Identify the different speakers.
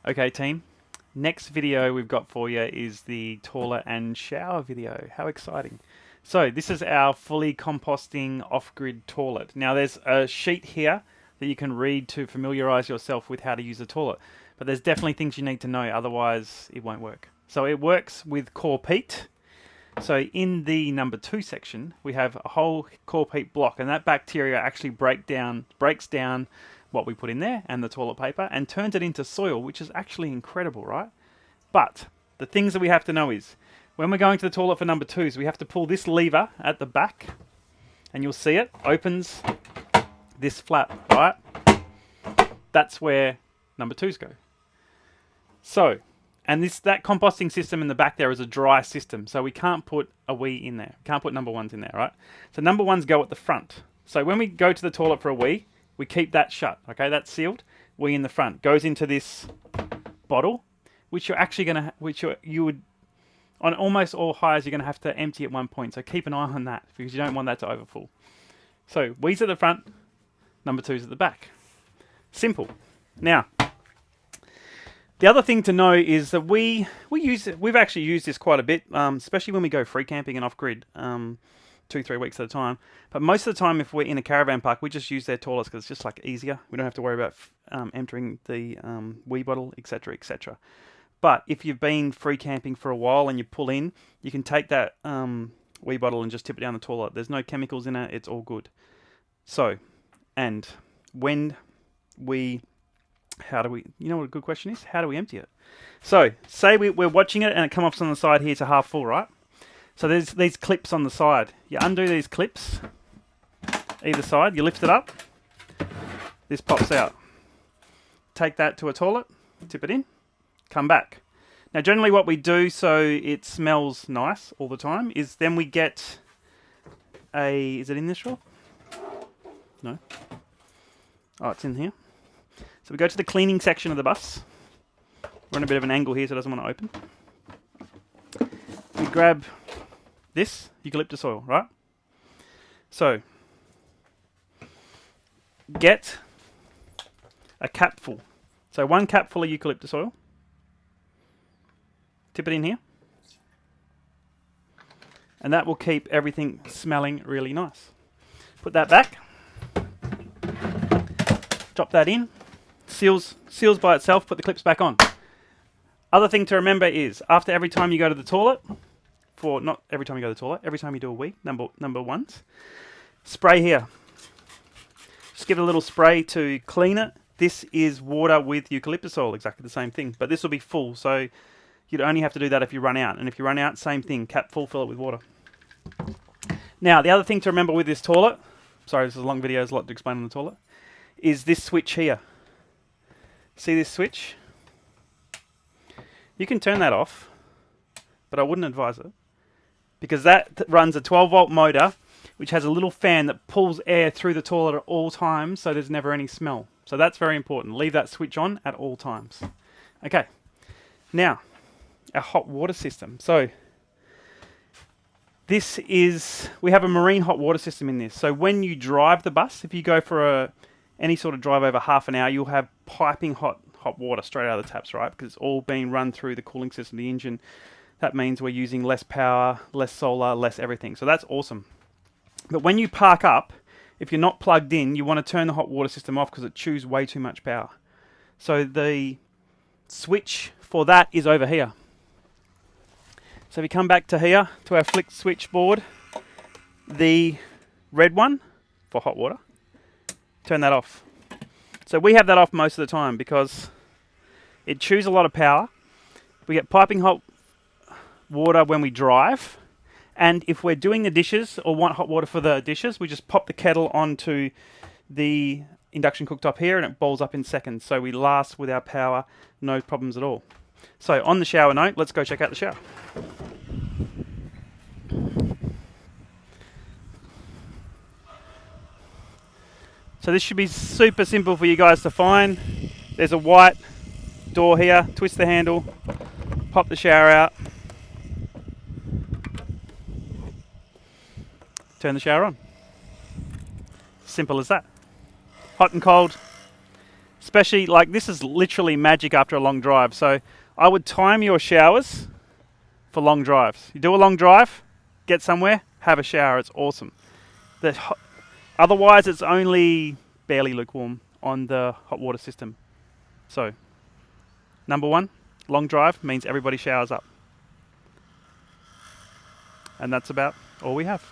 Speaker 1: Okay, team. Next video we've got for you is the toilet and shower video. How exciting. So this is our fully composting off-grid toilet. Now there's a sheet here that you can read to familiarize yourself with how to use the toilet. But there's definitely things you need to know, otherwise it won't work. So it works with core peat. So in the number 2 section, we have a whole core peat block, and that bacteria actually breaks down what we put in there and the toilet paper and turns it into soil, which is actually incredible, right? But the things that we have to know is when we're going to the toilet for number 2s, we have to pull this lever at the back, and you'll see it opens this flap, right? That's where number 2s go. So, and that composting system in the back there is a dry system, so we can't put a wee in there. Can't put number 1s in there, right? So number 1s go at the front. So when we go to the toilet for a wee, we keep that shut, okay? That's sealed. Wee in the front goes into this bottle, which you're actually gonna, you would, on almost all hires, you're gonna have to empty at one point. So keep an eye on that because you don't want that to overfull. So wee's at the front, number 2's at the back. Simple. Now, the other thing to know is that we've actually used this quite a bit, especially when we go free camping and off grid, 2-3 weeks at a time. But most of the time, if we're in a caravan park, we just use their toilets because it's just like easier. We don't have to worry about emptying the wee bottle, etc., etc. But if you've been free camping for a while and you pull in, you can take that wee bottle and just tip it down the toilet. There's no chemicals in it. It's all good. So, and when we, how do we, you know what a good question is? How do we empty it? So, say we're watching it and it comes off on the side here to half full, right? So there's these clips on the side. You undo these clips, either side, you lift it up, this pops out. Take that to a toilet, tip it in, come back. Now generally what we do so it smells nice all the time is then we get is it in this drawer? No. Oh, it's in here. So we go to the cleaning section of the bus. We're on a bit of an angle here so it doesn't want to open. We grab this eucalyptus oil, right? So, get a capful. So 1 capful of eucalyptus oil. Tip it in here. And that will keep everything smelling really nice. Put that back. Drop that in. Seals by itself. Put the clips back on. Other thing to remember is after every time you go to the toilet, not every time you go to the toilet, every time you do a wee, number 1s, spray here. Just give it a little spray to clean it. This is water with eucalyptus oil, exactly the same thing, but this will be full, so you'd only have to do that if you run out. And if you run out, same thing, cap full, fill it with water. Now, the other thing to remember with this toilet, sorry, this is a long video, there's a lot to explain on the toilet, is this switch here. See this switch? You can turn that off, but I wouldn't advise it because that runs a 12-volt motor which has a little fan that pulls air through the toilet at all times so there's never any smell. So that's very important. Leave that switch on at all times. Okay, now our hot water system. So we have a marine hot water system in this. So when you drive the bus, if you go for any sort of drive over half an hour, you'll have piping hot water straight out of the taps, right? Because it's all being run through the cooling system of the engine. That means we're using less power, less solar, less everything. So that's awesome. But when you park up, if you're not plugged in, you want to turn the hot water system off because it chews way too much power. So the switch for that is over here. So if you come back to here, to our flick switchboard, the red one for hot water, turn that off. So we have that off most of the time because it chews a lot of power. We get piping hot water when we drive. And if we're doing the dishes or want hot water for the dishes, we just pop the kettle onto the induction cooktop here and it boils up in seconds. So we last with our power, no problems at all. So on the shower note, let's go check out the shower. So this should be super simple for you guys to find. There's a white door here, twist the handle, pop the shower out, turn the shower on. Simple as that. Hot and cold, Especially, like, this is literally magic after a long drive. So I would time your showers for long drives. You do a long drive, get somewhere, have a shower. It's awesome. Otherwise, it's only barely lukewarm on the hot water system. So, number one, long drive means everybody showers up. And that's about all we have.